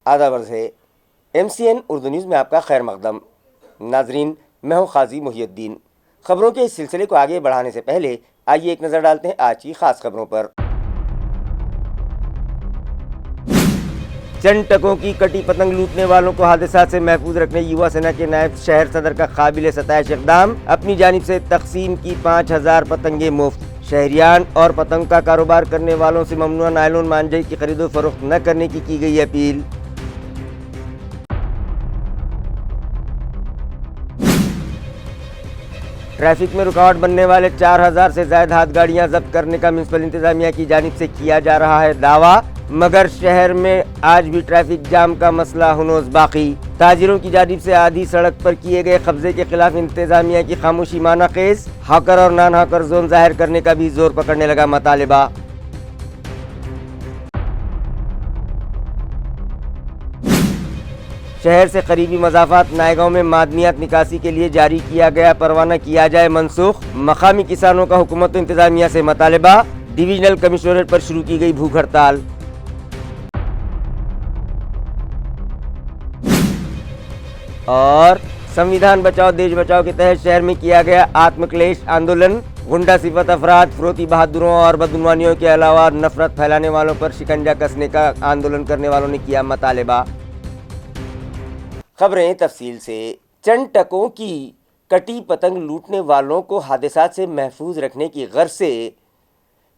آداب عرض ہے MCN اردو نیوز میں آپ کا خیر مقدم۔ ناظرین، میں ہوں قاضی محی الدین۔ خبروں کے اس سلسلے کو آگے بڑھانے سے پہلے آئیے ایک نظر ڈالتے ہیں آج کی خاص خبروں پر۔ چند ٹکوں کی کٹی پتنگ لوٹنے والوں کو حادثات سے محفوظ رکھنے یووا سینا کے نائب شہر صدر کا قابل ستائش اقدام، اپنی جانب سے تقسیم کی 5000 پتنگیں مفت۔ شہریان اور پتنگ کا کاروبار کرنے والوں سے ممنوعہ نائلون مانجھے کی خرید و فروخت نہ کرنے کی گئی اپیل۔ ٹریفک میں رکاوٹ بننے والے 4000 سے زائد ہاتھ گاڑیاں ضبط کرنے کا میونسپل انتظامیہ کی جانب سے کیا جا رہا ہے دعویٰ، مگر شہر میں آج بھی ٹریفک جام کا مسئلہ ہنوز باقی۔ تاجروں کی جانب سے آدھی سڑک پر کیے گئے قبضے کے خلاف انتظامیہ کی خاموشی معنی خیز، ہاکر اور نان ہاکر زون ظاہر کرنے کا بھی زور پکڑنے لگا مطالبہ۔ شہر سے قریبی مضافات نائیگاؤں میں معدنیات نکاسی کے لیے جاری کیا گیا پروانہ کیا جائے منسوخ، مقامی کسانوں کا حکومت و انتظامیہ سے مطالبہ، ڈویژنل کمشنریٹ پر شروع کی گئی بھوک ہڑتال۔ اور سنویدھان بچاؤ دیش بچاؤ کے تحت شہر میں کیا گیا آتم کلیش آندولن، غنڈہ صفت افراد، فروتی بہادروں اور بدعنوانیوں کے علاوہ نفرت پھیلانے والوں پر شکنجہ کسنے کا آندولن کرنے والوں نے کیا مطالبہ۔ خبریں تفصیل سے۔ چند ٹکوں کی کٹی پتنگ لوٹنے والوں کو حادثات سے محفوظ رکھنے کی غرض سے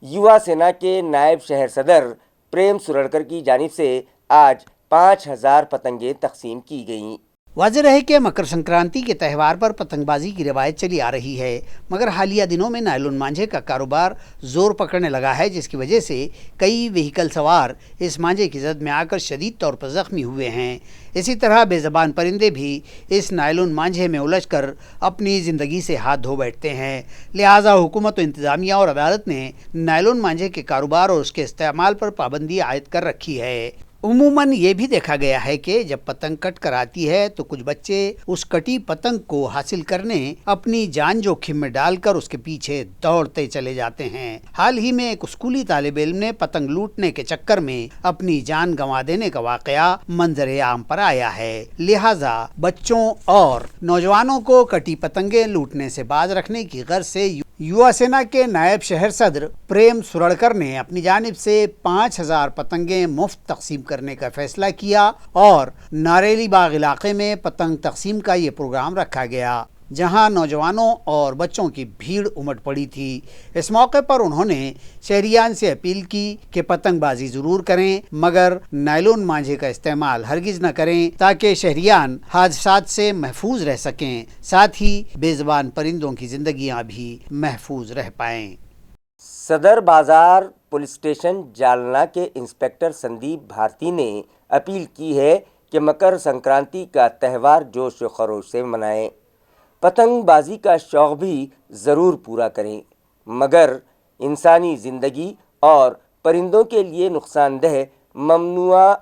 یووا سینا کے نائب شہر صدر پریم سورڑکر کی جانب سے آج 5000 پتنگیں تقسیم کی گئیں۔ واضح رہے کہ مکر سنکرانتی کے تہوار پر پتنگ بازی کی روایت چلی آ رہی ہے، مگر حالیہ دنوں میں نائلون مانجھے کا کاروبار زور پکڑنے لگا ہے، جس کی وجہ سے کئی وہیکل سوار اس مانجھے کی زد میں آ کر شدید طور پر زخمی ہوئے ہیں۔ اسی طرح بے زبان پرندے بھی اس نائلون مانجھے میں الجھ کر اپنی زندگی سے ہاتھ دھو بیٹھتے ہیں۔ لہٰذا حکومت و انتظامیہ اور عدالت نے نائلون مانجھے کے کاروبار اور اس کے استعمال پر پابندی عائد کر رکھی ہے۔ عموماً یہ بھی دیکھا گیا ہے کہ جب پتنگ کٹ کر آتی ہے تو کچھ بچے اس کٹی پتنگ کو حاصل کرنے اپنی جان جوکھم میں ڈال کر اس کے پیچھے دوڑتے چلے جاتے ہیں۔ حال ہی میں ایک اسکولی طالب علم نے پتنگ لوٹنے کے چکر میں اپنی جان گنوا دینے کا واقعہ منظر عام پر آیا ہے۔ لہٰذا بچوں اور نوجوانوں کو کٹی پتنگیں لوٹنے سے باز رکھنے کی غرض سے یووا سینا کے نائب شہر صدر پریم سورڑکر نے اپنی جانب سے 5000 پتنگیں مفت تقسیم کرنے کا فیصلہ کیا اور ناریلی باغ علاقے میں پتنگ تقسیم کا یہ پروگرام رکھا گیا، جہاں نوجوانوں اور بچوں کی بھیڑ امٹ پڑی تھی۔ اس موقع پر انہوں نے شہریان سے اپیل کی کہ پتنگ بازی ضرور کریں، مگر نائلون مانجھے کا استعمال ہرگز نہ کریں، تاکہ شہریان حادثات سے محفوظ رہ سکیں، ساتھ ہی بے زبان پرندوں کی زندگیاں بھی محفوظ رہ پائیں۔ صدر بازار پولیس اسٹیشن جالنہ کے انسپکٹر سندیپ بھارتی نے اپیل کی ہے کہ مکر سنکرانتی کا تہوار جوش و خروش سے منائیں، پتنگ بازی کا شوق بھی ضرور پورا کریں، مگر انسانی زندگی اور پرندوں کے لیے نقصان دہ ممنوعہ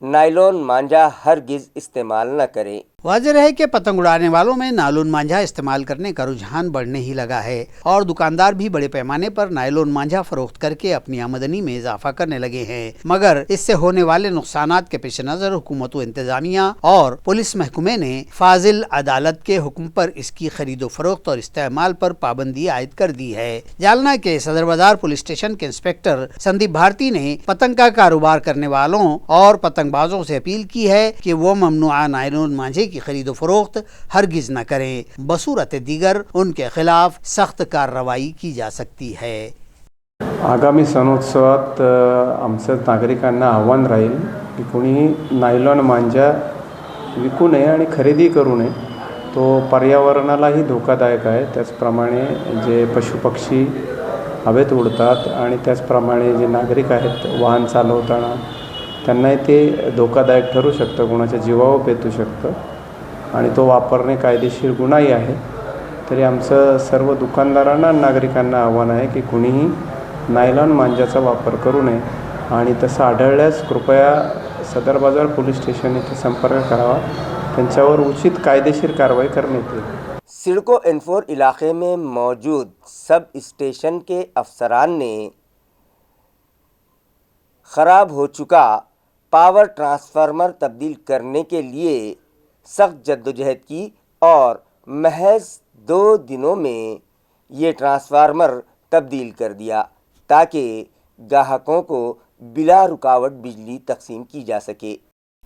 نائلون مانجھا ہرگز استعمال نہ کریں۔ واضح رہے کہ پتنگ اڑانے والوں میں نائلون مانجھا استعمال کرنے کا رجحان بڑھنے ہی لگا ہے اور دکاندار بھی بڑے پیمانے پر نائلون مانجھا فروخت کر کے اپنی آمدنی میں اضافہ کرنے لگے ہیں، مگر اس سے ہونے والے نقصانات کے پیش نظر حکومت و انتظامیہ اور پولیس محکمے نے فاضل عدالت کے حکم پر اس کی خرید و فروخت اور استعمال پر پابندی عائد کر دی ہے۔ جالنہ کے صدر بازار پولیس اسٹیشن کے انسپکٹر سندیپ بھارتی نے پتنگ کا کاروبار کرنے والوں اور پتنگ بازوں سے اپیل کی ہے کہ وہ ممنوعہ نائلون مانجھے کی خرید و فروخت ہرگز نہ کریں، بصورت دیگر ان کے خلاف سخت کارروائی کی جا سکتی ہے۔ आगामी सणोत्सवात आमचं नागरिकांना आव्हान राहील की कोणी नायलॉन मांजा विकू नये आणि खरेदी करू नये, तो पर्यावरणालाही धोकादायक आहे। त्याचप्रमाणे जे पशुपक्षी हवेत उडतात आणि त्याचप्रमाणे जे नागरिक आहेत वाहन चालवताना त्यांनाही ते धोकादायक ठरू शकतं, कोणाच्या जीवावर बेतू शकतं आणि तो वापरणे कायदेशीर गुन्हाही आहे। तरी आमचं सर्व दुकानदारांना नागरिकांना आव्हान आहे की कुणीही नायलॉन मांजाचा वापर करू नये आणि तसं आढळल्यास कृपया सदर बाजार पोलीस स्टेशन येथे संपर्क करावा, त्यांच्यावर उचित कायदेशीर कारवाई करण्यात येईल। सिडको N4 इलाके में मौजूद सब स्टेशन के अफसरान ने ख़राब हो चुका پاور ٹرانسفارمر تبدیل کرنے کے لیے سخت جدوجہد کی اور محض 2 دنوں میں یہ ٹرانسفارمر تبدیل کر دیا تاکہ گاہکوں کو بلا رکاوٹ بجلی تقسیم کی جا سکے۔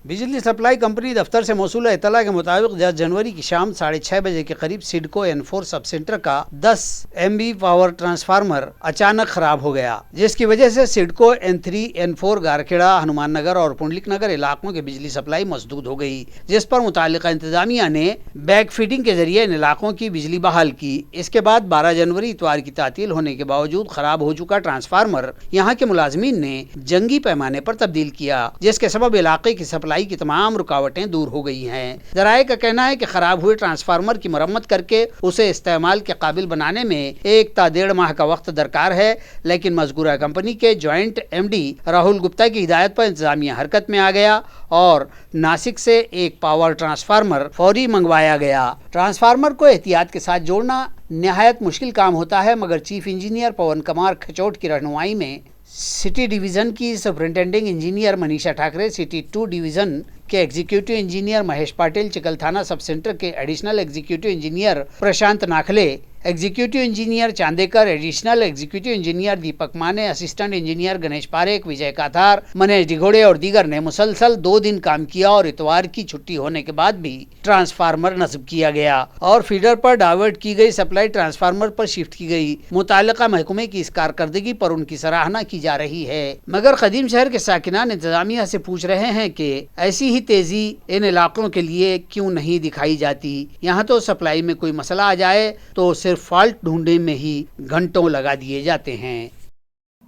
بجلی سپلائی کمپنی دفتر سے موصول اطلاع کے مطابق 10 جنوری کی شام 6:30 بجے کے قریب سڈکو N4 سب سینٹر کا 10 MB پاور ٹرانسفارمر اچانک خراب ہو گیا، جس کی وجہ سے سڈکو N3 N4 گارکھیڑا، ہنومان نگر اور پنڈلک نگر علاقوں کے بجلی سپلائی مسدود ہو گئی، جس پر متعلقہ انتظامیہ نے بیک فیڈنگ کے ذریعے ان علاقوں کی بجلی بحال کی۔ اس کے بعد 12 جنوری اتوار کی تعطیل ہونے کے باوجود خراب ہو چکا ٹرانسفارمر یہاں کے ملازمین نے جنگی پیمانے پر تبدیل کیا، جس کے سبب علاقے کی سپلائی کی تمام رکاوٹیں دور ہو گئی ہیں۔ ذرائع کا کہنا ہے کہ خراب ہوئے ٹرانسفارمر کی مرمت کر کے اسے استعمال کے قابل بنانے میں 1 تا 1.5 ماہ کا وقت درکار ہے، لیکن مذکورہ کمپنی کے جوائنٹ MD راہل گپتا کی ہدایت پر انتظامیہ حرکت میں آ گیا اور ناسک سے ایک پاور ٹرانسفارمر فوری منگوایا گیا۔ ٹرانسفارمر کو احتیاط کے ساتھ جوڑنا نہایت مشکل کام ہوتا ہے، مگر چیف انجینئر پون کمار کھچوٹ کی رہنمائی میں سٹی ڈویژن کی superintending engineer Manisha Thackeray, city 2 division کے executive engineer Mahesh Patil, Chikalthana sub centre کے additional executive engineer Prashant Nakhale, executive engineer Chandikar, additional executive engineer Deepak Mane, assistant engineer Ganesh Pareek, Vijay Kathar, Manish ڈگھوڑے اور دیگر نے مسلسل 2 دن کام کیا اور اتوار کی چھٹی ہونے کے بعد بھی ٹرانسفارمر نصب کیا گیا اور فیڈر پر ڈائیورٹ کی گئی سپلائی ٹرانسفارمر پر شفٹ کی گئی۔ متعلقہ محکمے کی اس کارکردگی پر ان کی سراہنا کی جا رہی ہے، مگر قدیم شہر کے ساکنان انتظامیہ سے پوچھ رہے ہیں کہ ایسی ہی تیزی ان علاقوں کے لیے کیوں نہیں دکھائی جاتی؟ یہاں تو سپلائی میں کوئی مسئلہ آ جائے تو صرف فالٹ ڈھونڈنے میں ہی گھنٹوں لگا دیے جاتے ہیں۔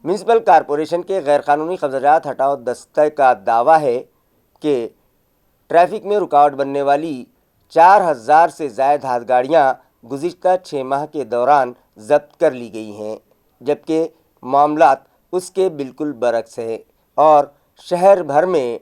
میونسپل کارپوریشن کے غیر قانونی قبضہ جات ہٹاؤ دستہ کا دعویٰ ہے کہ ٹریفک میں رکاوٹ بننے والی 4000 سے زائد ہاتھ گاڑیاں گزشتہ 6 ماہ کے دوران ضبط کر لی گئی ہیں، جبکہ معاملات اس کے بالکل برعکس ہے اور شہر بھر میں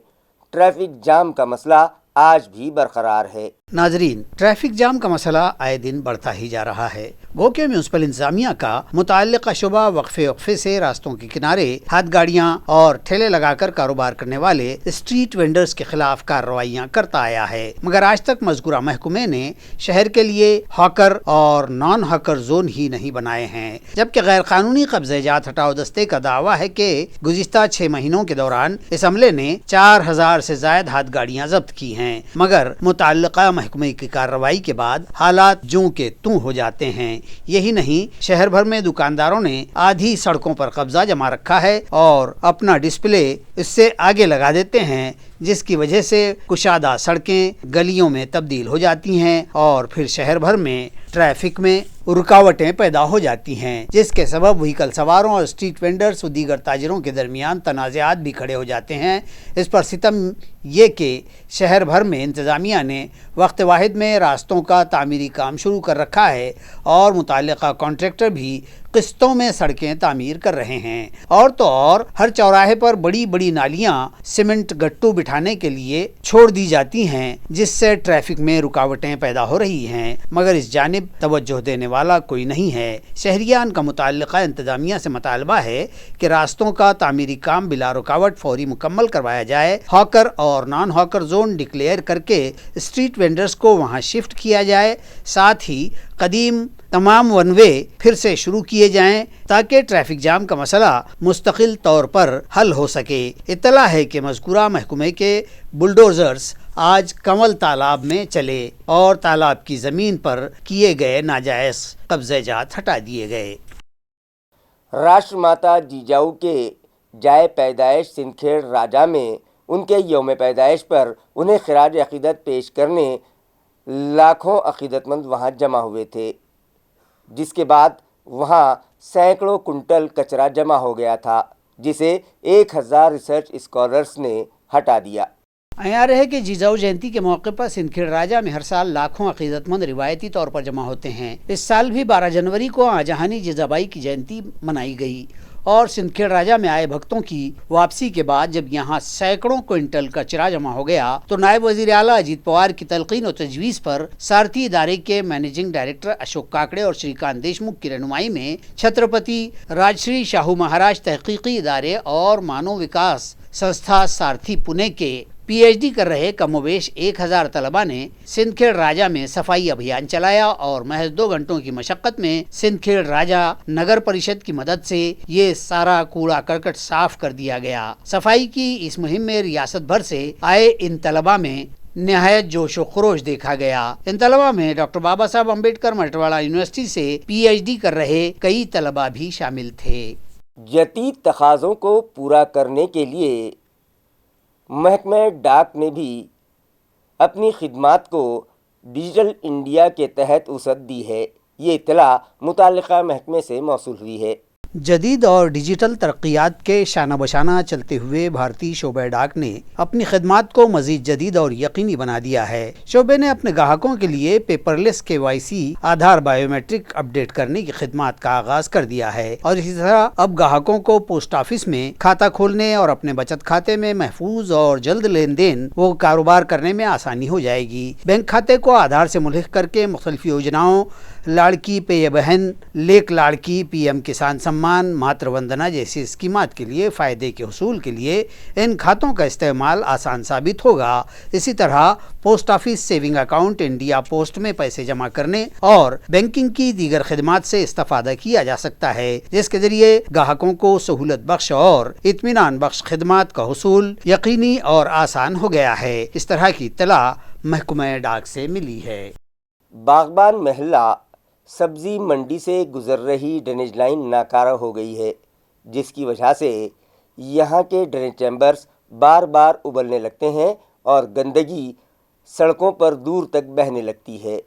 ٹریفک جام کا مسئلہ آج بھی برقرار ہے۔ ناظرین، ٹریفک جام کا مسئلہ آئے دن بڑھتا ہی جا رہا ہے، گو کہ میونسپل انتظامیہ کا متعلقہ شعبہ وقفے سے راستوں کے کنارے ہاتھ گاڑیاں اور ٹھیلے لگا کر کاروبار کرنے والے اسٹریٹ وینڈرز کے خلاف کارروائیاں کرتا آیا ہے، مگر آج تک مذکورہ محکمے نے شہر کے لیے ہاکر اور نان ہاکر زون ہی نہیں بنائے ہیں، جبکہ غیر قانونی قبضہ جات ہٹاؤ دستے کا دعویٰ ہے کہ گزشتہ 6 مہینوں کے دوران اس عملے نے 4000 سے زائد ہاتھ گاڑیاں ضبط کی ہیں، مگر متعلقہ محکمے کی کارروائی کے بعد حالات جوں کے توں ہو جاتے ہیں۔ یہی نہیں، شہر بھر میں دکانداروں نے آدھی سڑکوں پر قبضہ جما رکھا ہے اور اپنا ڈسپلے اس سے آگے لگا دیتے ہیں، جس کی وجہ سے کشادہ سڑکیں گلیوں میں تبدیل ہو جاتی ہیں اور پھر شہر بھر میں ٹریفک میں رکاوٹیں پیدا ہو جاتی ہیں، جس کے سبب وہیکل سواروں اور اسٹریٹ وینڈرز و دیگر تاجروں کے درمیان تنازعات بھی کھڑے ہو جاتے ہیں۔ اس پر ستم یہ کہ شہر بھر میں انتظامیہ نے وقت واحد میں راستوں کا تعمیری کام شروع کر رکھا ہے اور متعلقہ کانٹریکٹر بھی قسطوں میں سڑکیں تعمیر کر رہے ہیں، اور تو اور ہر چوراہے پر بڑی بڑی نالیاں سیمنٹ گٹو بٹھانے کے لیے چھوڑ دی جاتی ہیں، جس سے ٹریفک میں رکاوٹیں پیدا ہو رہی ہیں، مگر اس جانب توجہ دینے والا کوئی نہیں ہے۔ شہریان کا متعلقہ انتظامیہ سے مطالبہ ہے کہ راستوں کا تعمیری کام بلا رکاوٹ فوری مکمل کروایا جائے، ہاکر اور نان ہاکر زون ڈکلیئر کر کے اسٹریٹ وینڈرز کو وہاں شفٹ کیا جائے، ساتھ ہی قدیم تمام ون وے پھر سے شروع کیے جائیں تاکہ ٹریفک جام کا مسئلہ مستقل طور پر حل ہو سکے۔ اطلاع ہے کہ مذکورہ محکمے کے بلڈوزرز آج کنول تالاب میں چلے اور تالاب کی زمین پر کیے گئے ناجائز قبضہ جات ہٹا دیے گئے۔ راشٹر ماتا جیجاؤ کے جائے پیدائش سندکھیڑ راجا میں ان کے یوم پیدائش پر انہیں خراج عقیدت پیش کرنے لاکھوں عقیدت مند وہاں جمع ہوئے تھے، جس کے بعد وہاں سینکڑوں کنٹل کچرا جمع ہو گیا تھا، جسے 1000 ریسرچ اسکالرز نے ہٹا دیا۔ عیار ہے کہ جیجاؤ جینتی کے موقع پر سندکھیڑ راجا میں ہر سال لاکھوں عقیدت مند روایتی طور پر جمع ہوتے ہیں۔ اس سال بھی 12 جنوری کو آجہانی جیجابائی کی جینتی منائی گئی اور سندکھیڑ راجا میں آئے بھکتوں کی واپسی کے بعد جب یہاں سینکڑوں کوئنٹل کچرا جمع ہو گیا تو نائب وزیر اعلیٰ اجیت پوار کی تلقین و تجویز پر سارتھی ادارے کے مینیجنگ ڈائریکٹر اشوک کاکڑے اور شری کانت دیشمکھ کی رہنمائی میں چھترپتی راجشری شاہو مہاراج تحقیقی ادارے اور مانو وکاس संस्था सारथी पुणे के पीएचडी कर रहे कमोबेश 1000 तलबा ने सिंदखेड़ राजा में सफाई अभियान चलाया और महज 2 घंटों की मशक्कत में सिंदखेड़ राजा नगर परिषद की मदद से ये सारा कूड़ा करकट साफ कर दिया गया। सफाई की इस मुहिम में रियासत भर से आए इन तलबा में निहायत जोश व खरोश देखा गया। इन तलबा में डॉक्टर बाबा साहब अम्बेडकर मराठवाड़ा यूनिवर्सिटी से पीएचडी कर रहे कई तलबा भी शामिल थे। जदीद तकाज़ों को पूरा करने के लिए महकमा डाक ने भी अपनी खिदमात को डिजिटल इंडिया के तहत वसअत दी है। ये इत्तला मुताल्लिक़ा महकमे से मौसूल हुई है। जदीद और डिजिटल तरक्यात के शाना बशाना चलते हुए भारतीय शोबे डाक ने अपनी खिदमात को मजीद जदीद और यकीनी बना दिया है। शोबे ने अपने ग्राहकों के लिए पेपरलेस KYC आधार बायोमेट्रिक अपडेट करने की खिदमात का आगाज कर दिया है और इसी तरह अब ग्राहकों को पोस्ट ऑफिस में खाता खोलने और अपने बचत खाते में महफूज और जल्द लेन देन वो कारोबार करने में आसानी हो जाएगी। बैंक खाते को आधार से मुल्हिक करके मुख्तलिफ योजनाओं लाड़की पेय बहन, लेक लाड़की, PM किसान सम्मान, मातृ वंदना जैसी स्कीमात के लिए फ़ायदे के हुसूल के लिए इन खातों का इस्तेमाल आसान साबित होगा। इसी तरह post office saving account, India post में पैसे जमा करने और बैंकिंग की दीगर खिदमात से इस्तेफादा किया जा सकता है, जिसके जरिए ग्राहकों को सहूलत बख्श और इत्मीनान बख्श खिदमात का हुसूल यकीनी और आसान हो गया है। इस तरह की इत्तला महकमा डाक से मिली है। बागबान महल्ला सब्जी मंडी से गुजर रही ड्रेनेज लाइन नाकारा हो गई है, जिसकी वजह से यहाँ के ड्रेनेज चैम्बर्स बार बार उबलने लगते हैं और गंदगी सड़कों पर दूर तक बहने लगती है।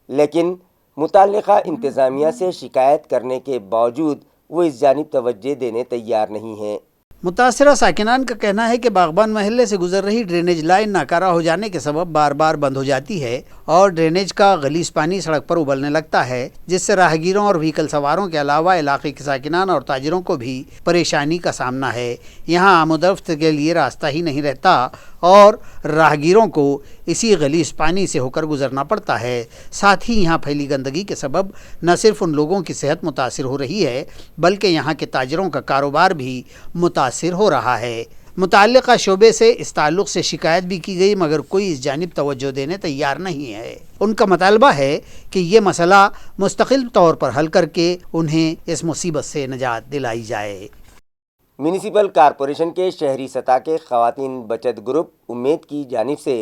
लेकिन मुताल्लिक़ा इंतज़ामिया से शिकायत करने के बावजूद वो इस जानिब तवज्जो देने तैयार नहीं हैं। मुतासरा साकिनान का कहना है कि बागबान महल्ले से गुजर रही ड्रेनेज लाइन नाकारा हो जाने के सबब बार बार बंद हो जाती है और ड्रेनेज का गलीज पानी सड़क पर उबलने लगता है, जिससे राहगीरों और व्हीकल सवारों के अलावा इलाके के साकिनान और ताजिरों को भी परेशानी का सामना है। यहाँ आमदोरफ्त के लिए रास्ता ही नहीं रहता और राहगीरों को इसी गलीज पानी से होकर गुजरना पड़ता है। साथ ही यहाँ फैली गंदगी के सबब न सिर्फ उन लोगों की सेहत मुतासिर हो रही है, बल्कि यहाँ के ताजिरों का कारोबार भी मुतासिर हो रहा है। मुताल्लिक़ा शोबे से इस ताल्लुक़ से शिकायत भी की गई, मगर कोई इस जानिब तवज्जो देने तैयार नहीं है। उनका मुतालबा है कि ये मसला मुस्तकिल तौर पर हल करके उन्हें इस मुसीबत से निजात दिलाई जाए। म्यूनिसिपल कॉरपोरेशन के शहरी सतह के ख़वातीन बचत ग्रुप उम्मीद की जानिब से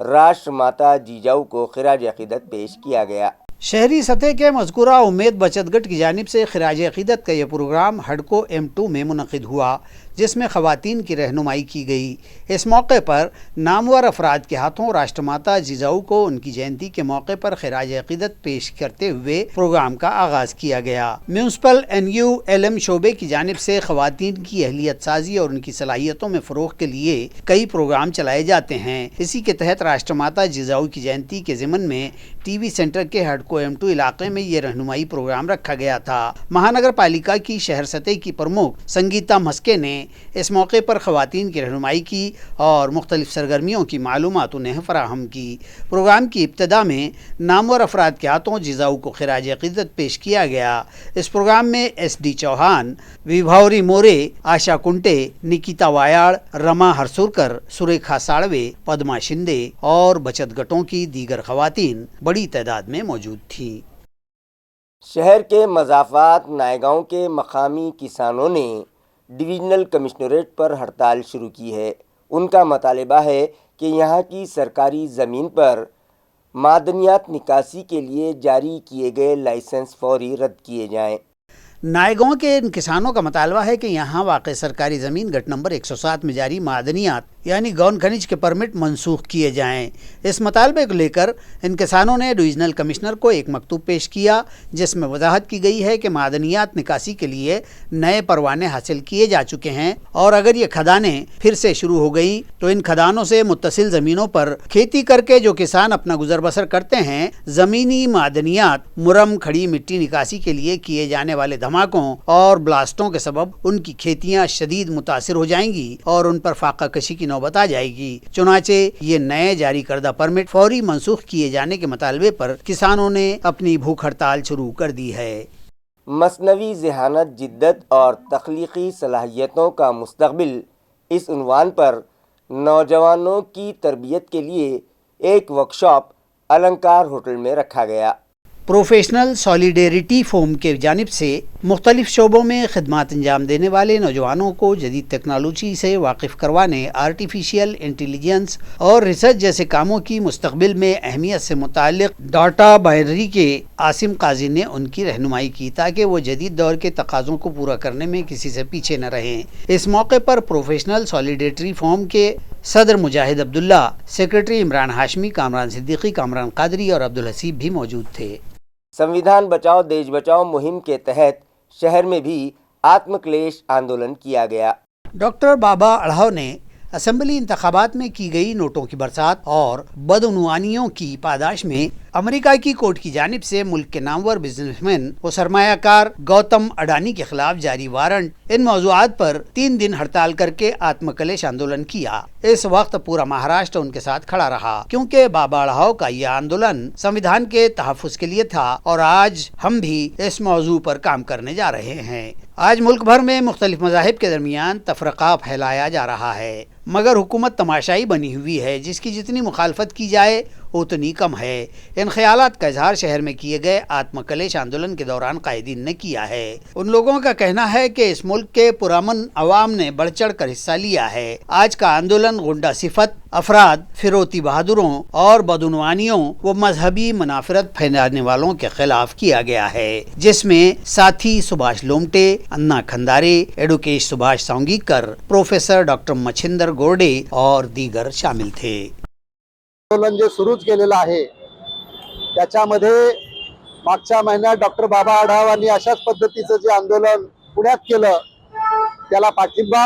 राष्ट्र माता जिजाऊ को खिराज अक़ीदत पेश किया गया। शहरी सतह के मज़कूरा उम्मीद बचत गट की जानिब से खिराज अक़ीदत का यह प्रोग्राम हडको M2 में मुनक़िद हुआ, जिसमें ख़वातीन की रहनुमाई की गई। इस मौके पर नामवर अफराद के हाथों राष्ट्रमाता जिजाऊ को उनकी जयंती के मौके पर खिराज अक़ीदत पेश करते हुए प्रोग्राम का आगाज़ किया गया। म्यूनसिपल NULM शोबे की जानिब से ख़वातीन की अहलियत साजी और उनकी सलाहियतों में फ़रोग़ के लिए कई प्रोग्राम चलाए जाते हैं। इसी के तहत राष्ट्रमाता जिजाऊ की जयंती के ज़िमन में TV सेंटर के हडको M2 इलाके में ये रहनुमाई प्रोग्राम रखा गया था। महानगर पालिका की शहर सतह की प्रमुख संगीता मस्के ने इस मौके पर ख़वातीन की रहनुमाई की और मुख्तलिफ सरगर्मियों की मालूमात उन्हें फराहम की। प्रोग्राम की इब्तदा में नामवर अफराद के हाथों जिजाऊ को खिराज अक़ीदत पेश किया गया। इस प्रोग्राम में SD चौहान, विभावरी मोरे, आशा कुंटे, निकिता वायाड़, रमा हरसुरकर, सुरेखा साड़वे, पद्मा शिंदे और बचत गटों की दीगर ख़वातीन बड़ी तादाद में मौजूद थी। शहर के मज़ाफ़ात नायगांव के मकामी किसानों ने डिवीज़नल कमिश्नरेट पर हड़ताल शुरू की है। उनका मुतालबा है कि यहाँ की सरकारी ज़मीन पर मादनियात निकासी के लिए जारी किए गए लाइसेंस फौरी रद्द किए जाएं। नायगांव के इन किसानों का मुतालबा है कि यहाँ वाक़ सरकारी ज़मीन गट नंबर 107 में जारी मादनियात यानी गौन खनिज के परमिट मनसूख किए जाएं। इस मुतालबे को लेकर इन किसानों ने डिवीज़नल कमिश्नर को एक मकतूब पेश किया, जिसमें वजाहत की गई है कि मादनियात निकासी के लिए नए परवाने हासिल किए जा चुके हैं और अगर ये खदानें फिर से शुरू हो गई तो इन खदानों से मुत्तसिल ज़मीनों पर खेती करके जो किसान अपना गुजर बसर करते हैं, ज़मीनी मादनियात मुरम खड़ी मिट्टी निकासी के लिए किए जाने वाले धमाकों और ब्लास्टों के सबब उनकी खेतियां शदीद मुतासिर हो जाएंगी और उन पर फाका कशी की नौबत आ जाएगी। चुनाचे ये नए जारी करदा परमिट फौरी मनसूख किए जाने के मुतालबे पर किसानों ने अपनी भूख हड़ताल शुरू कर दी है। मसनवी ज़हानत, जिद्दत और तख्लीकी सलाहियतों का मुस्तक़बिल इस उन्वान पर नौजवानों की तरबियत के लिए एक वर्कशॉप अलंकार होटल में रखा गया। प्रोफेशनल सॉलिडेरिटी फोरम के जानिब से मुख्तलिफ शोबों में खिदमत अंजाम देने वाले नौजवानों को जदीद टेक्नोलॉजी से वाकिफ़ करवाने, आर्टिफिशियल इंटेलिजेंस और रिसर्च जैसे कामों की मुस्तकबिल में अहमियत से मुताल्लिक डाटा बाइनरी के आसिम काजी ने उनकी रहनुमाई की ताकि वो जदीद दौर के तकाज़ों को पूरा करने में किसी से पीछे न रहें। इस मौके पर प्रोफेशनल सॉलिडेरिटी फोरम के सदर मुजाहिद अब्दुल्ला, सेक्रेटरी इमरान हाशमी, कामरान सिद्दीकी, कामरान कादरी और अब्दुल हसीब भी मौजूद थे। संविधान बचाओ देश बचाओ मुहिम के तहत शहर में भी आत्मक्लेश आंदोलन किया गया। डॉक्टर बाबा अढ़ाव ने असेंबली इंतखाबात में की गई नोटों की बरसात और बदउनवानियों की पादाश में अमेरिका की कोर्ट की जानिब से मुल्क के नामवर बिजनेसमैन और सरमायाकार गौतम अडानी के खिलाफ जारी वारंट इन मौज़ूआत पर 3 दिन हड़ताल करके आत्मक्लेश आंदोलन किया। इस वक्त पूरा महाराष्ट्र उनके साथ खड़ा रहा क्योंकि बाबा अढ़ाव का यह आंदोलन संविधान के तहफ़्फ़ुज़ के लिए था और आज हम भी इस मौजू पर काम करने जा रहे हैं। आज मुल्क भर में मुख्तलिफ मज़ाहिब के दरमियान तफरका फैलाया जा रहा है, मगर हुकूमत तमाशाई बनी हुई है जिसकी जितनी मुखालफत की जाए उतनी कम है। इन ख्यालात का इजहार शहर में किए गए आत्मक्लेश आंदोलन के दौरान कायदीन ने किया है। उन लोगों का कहना है कि इस मुल्क के पुरअमन अवाम ने बढ़ चढ़ कर हिस्सा लिया है। आज का आंदोलन गुंडा सिफत अफराद, फिरौती बहादुरों और बदउनवानियों व मजहबी मुनाफरत फैलाने वालों के खिलाफ किया गया है, जिसमें साथी सुभाष लोमटे, अन्ना खंदारे, एडुकेश सुभाष सांगीकर, प्रोफेसर डॉक्टर मच्छिंदर गोरडे और दीगर शामिल थे। आंदोलन जे सुरूच केलेलं आहे त्याच्यामध्ये मागच्या महिन्यात डॉक्टर बाबा अढावांनी अशाच पद्धतीचं जे आंदोलन पुण्यात केलं त्याला पाठिंबा,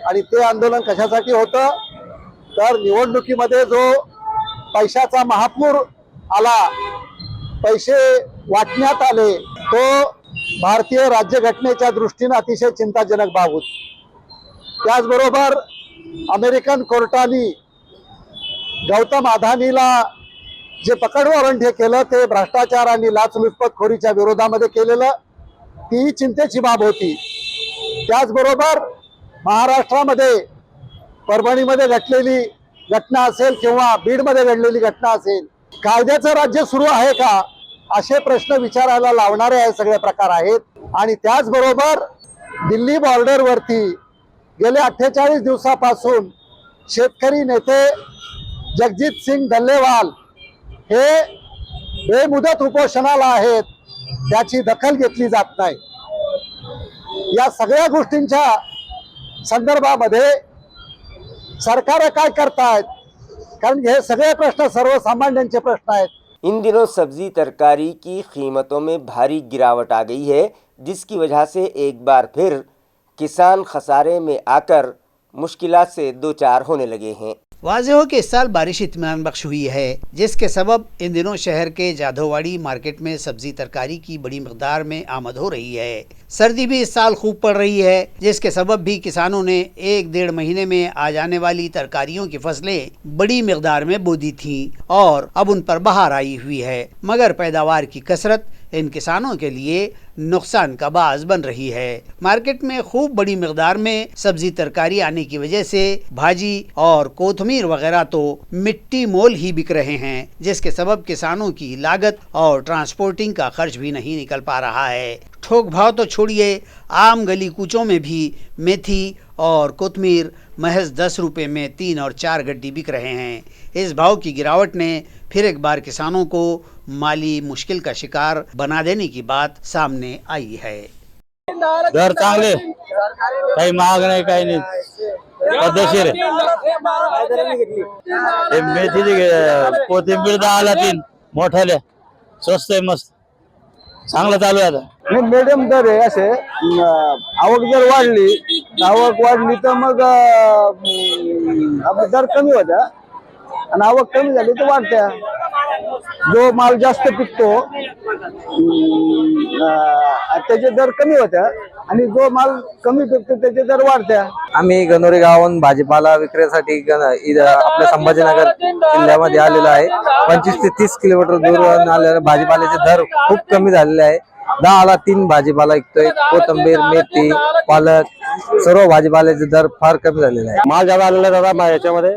आणि ते आंदोलन कशासाठी होतं तर निवडणुकीमध्ये जो पैशाचा महापूर आला, पैसे वाटण्यात आले, तो भारतीय राज्यघटनेच्या दृष्टीने अतिशय चिंताजनक बाब होती। त्याचबरोबर अमेरिकन कोर्टाने गौतम अडानीला जे पकड वॉरंट हे केलं ते भ्रष्टाचार आणि लाचलुचपतखोरीच्या विरोधामध्ये केलेलं, ती चिंतेची बाब होती। त्याचबरोबर महाराष्ट्रामध्ये परभणीमध्ये घडलेली घटना असेल किंवा बीडमध्ये घडलेली घटना असेल, कायद्याचं राज्य सुरू आहे का असे प्रश्न विचारायला लावणारे हे सगळे प्रकार आहेत। आणि त्याचबरोबर दिल्ली बॉर्डरवरती गेले 48 दिवसापासून शेतकरी नेते जगजीत सिंग डल्लेवाल हे बेमुदत उपोषणाला आहेत, त्याची दखल घेतली जात नाही। या सगळ्या गोष्टींच्या संदर्भामध्ये सरकार काय करतायत, कारण हे सगळे प्रश्न सर्वसामान्यांचे प्रश्न आहेत। इन दिनों सब्जी तरकारी की कीमतों में भारी गिरावट आ गई है, जिसकी वजह से एक बार फिर किसान खसारे में आकर मुश्किलात से दो चार होने लगे हैं। वाज़ेह हो कि इस साल बारिश इत्मीनान बख्श हुई है, जिसके सबब इन दिनों शहर के जाधववाड़ी मार्केट में सब्जी तरकारी की बड़ी मकदार में आमद हो रही है। सर्दी भी इस साल खूब पड़ रही है, जिसके सबब भी किसानों ने 1-1.5 महीने में आ जाने वाली तरकारियों की फसलें बड़ी मकदार में बो दी थी और अब उन पर बहार आई हुई है, मगर पैदावार की कसरत इन किसानों के लिए नुकसान का बाज़ बन रही है। मार्केट में खूब बड़ी मकदार में सब्जी तरकारी आने की वजह से भाजी और कोथमीर वगैरह तो मिट्टी मोल ही बिक रहे हैं, जिसके सबब किसानों की लागत और ट्रांसपोर्टिंग का खर्च भी नहीं निकल पा रहा है। ठोक भाव तो छोड़िए, आम गली कूचों में भी मेथी और कोतमीर महज 10 रुपये में 3 और 4 गड्डी बिक रहे हैं। इस भाव की गिरावट ने फिर एक बार किसानों को माली मुश्किल का शिकार बना देने की बात सामने आई है। दर चांगले, काही महाग नाही, काही नाही, पद्धतशीर आहे। मेथीची कोथिंबीर 10ला 3 मोठाले, स्वस्त आहे, मस्त चांगलं चालू आहे आता। मीडियम दर आहे असे। आवक जर वाढली तर मग आपला दर कमी होता, आणि आवक कमी झाली तर वाढत्या। जो माल जास्त पिकतो त्याचे दर कमी होत्या, आणि जो माल कमी पिकतो त्याचे दर वाढत्या। आम्ही गणोरी गावाहून भाजीपाला विक्रीसाठी आपल्या संभाजीनगर जिल्ह्यामध्ये आलेलो आहे। 25 ते 30 किलोमीटर दूर आलेल्या भाजीपाल्याचे दर खूप कमी झालेले आहे। 10ला 3 भाजीपाला विकतोय. कोथिंबीर, मेथी, पालक सर्व भाजीपाल्याचे दर फार कमी झालेले आहे. माल ज्यादा आलेला आहे दादा याच्यामध्ये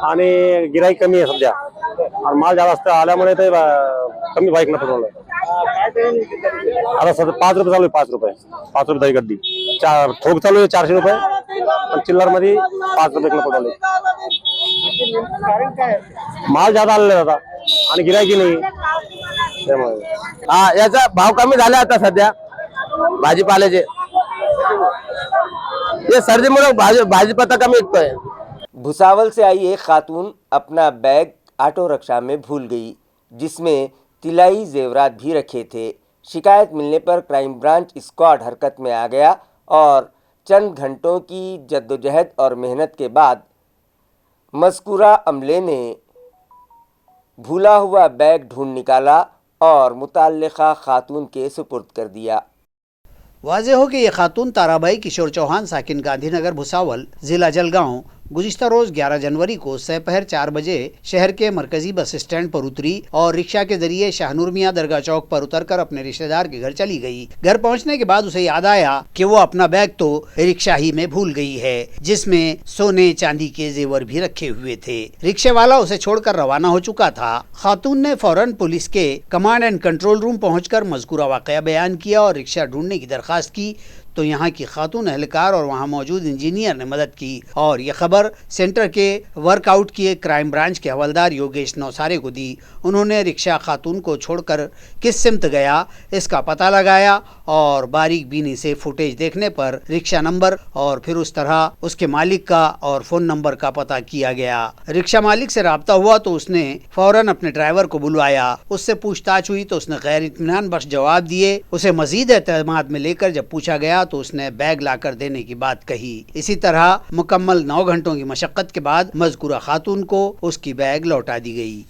आणि गिराईक कमी आहे सध्या आणि माल जास्त आल्यामुळे ते कमी बाईक न पडवलं. आता सध्या 5 रुपये चालू आहे. 5 रुपये दही गड्डी ठोक चालू आहे 400 रुपये पण चिल्लर मध्ये 5 रुपये किलो पडवले. माल ज्यादा आलेला आहे दादा आणि गिराईकी नाही त्यामुळे. हा, याचा भाव कमी झाला आता सध्या भाजीपाल्याचे. ये सर्दीमुळे भाजीपत्ता कमी विकतोय. भुसावल से आई एक खातून अपना बैग ऑटो रिक्शा में भूल गई, जिसमें तिलाई जेवरात भी रखे थे। शिकायत मिलने पर क्राइम ब्रांच स्क्वाड हरकत में आ गया और चंद घंटों की जद्दोजहद और मेहनत के बाद मज़कूरा अमले ने भूला हुआ बैग ढूंढ निकाला और मुतल्लिका खातून के सुपुर्द कर दिया। वाज़ेह हो कि ये खातून ताराबाई किशोर चौहान साकिन गांधीनगर भुसावल ज़िला जलगांव गुज़िश्ता रोज़ 11 जनवरी को दोपहर 4 बजे शहर के मरकजी बस स्टैंड पर उतरी और रिक्शा के जरिए शाहनूर मियाँ दरगाह चौक पर उतरकर अपने रिश्तेदार के घर चली गई। घर पहुंचने के बाद उसे याद आया कि वो अपना बैग तो रिक्शा ही में भूल गई है, जिसमें सोने चांदी के जेवर भी रखे हुए थे। रिक्शे वाला उसे छोड़कर रवाना हो चुका था। खातून ने फौरन पुलिस के कमांड एंड कंट्रोल रूम पहुंचकर मज़कूरा वाक़या बयान किया और रिक्शा ढूंढने की दरख्वास्त की, तो यहाँ की खातून एहलकार और वहाँ मौजूद इंजीनियर ने मदद की और ये खबर सेंटर के वर्कआउट किए क्राइम ब्रांच के हवलदार योगेश नौसारे को दी। उन्होंने रिक्शा खातून को छोड़कर किस सिमत गया इसका पता लगाया और बारीक बीनी से फुटेज देखने पर रिक्शा नंबर और फिर उस तरह उसके मालिक का और फ़ोन नंबर का पता किया गया। रिक्शा मालिक से रब्ता हुआ तो उसने फ़ौरन अपने ड्राइवर को बुलवाया। उससे पूछताछ हुई तो उसने गैर इत्मीनान बख्श जवाब दिए। उसे मज़ीद एतमाद में लेकर जब पूछा गया तो उसने बैग लाकर देने की बात कही। इसी तरह मुकम्मल 9 घंटों की मशक्क़त के बाद मज़कूरा खातून को उसकी बैग लौटा दी गई।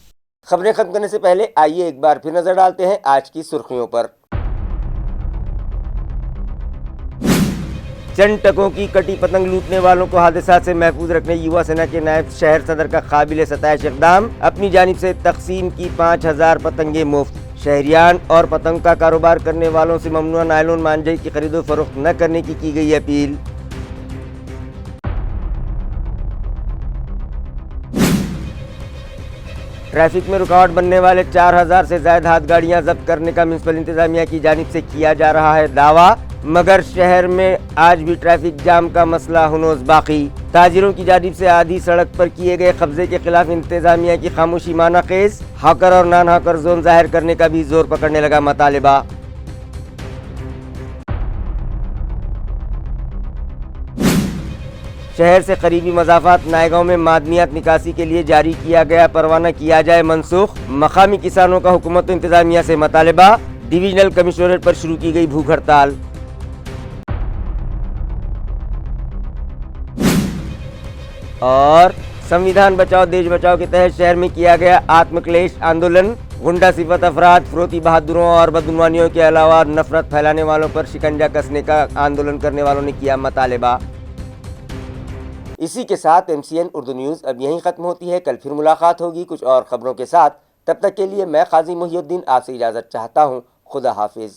खबरें खत्म करने से पहले आइए एक बार फिर नजर डालते हैं आज की सुर्खियों पर। चंद टकों की कटी पतंग लूटने वालों को हादसा से महफूज रखने युवा सेना के नायब शहर सदर का काबिल सताइश इक़दाम। अपनी जानिब से तकसीम की 5000 पतंगे मुफ्त। शहरियान और पतंग का कारोबार करने वालों से ममनुआ नायलॉन मांझे की खरीदो फरोख्त न करने की गई अपील। ट्रैफिक में रुकावट बनने वाले 4000 से ज्यादा हाथ गाड़ियां जब्त करने का म्युनिसिपल इंतजामिया की जानिब से किया जा रहा है दावा, मगर शहर में आज भी ट्रैफिक जाम का मसला हुनोज बाकी। ताजिरों की जानिब से आधी सड़क पर किए गए कब्जे के खिलाफ इंतजामिया की खामोशी माना खेज। हाकर और नान हाकर जोन जाहिर करने का भी जोर पकड़ने लगा मतालिबा। शहर से करीबी मज़ाफ़ात नायगांव में मादनियात निकासी के लिए जारी किया गया परवाना किया जाए मनसूख। मकामी किसानों का हुकूमत इंतजामिया से मतालिबा। डिविजनल कमिश्नरेट पर शुरू की गई भूख हड़ताल। और संविधान बचाओ देश बचाओ के तहत शहर में किया गया आत्मक्लेश आंदोलन। गुंडा सिफत अफराद, फरोती बहादुरों और बदगुमानियों के अलावा नफरत फैलाने वालों पर शिकंजा कसने का आंदोलन करने वालों ने किया मतालिबा। इसी के साथ MCN उर्दू न्यूज़ अब यहीं ख़त्म होती है। कल फिर मुलाकात होगी कुछ और ख़बरों के साथ। तब तक के लिए मैं काजी मुहिउद्दीन आपसे इजाज़त चाहता हूँ। खुदा हाफिज़।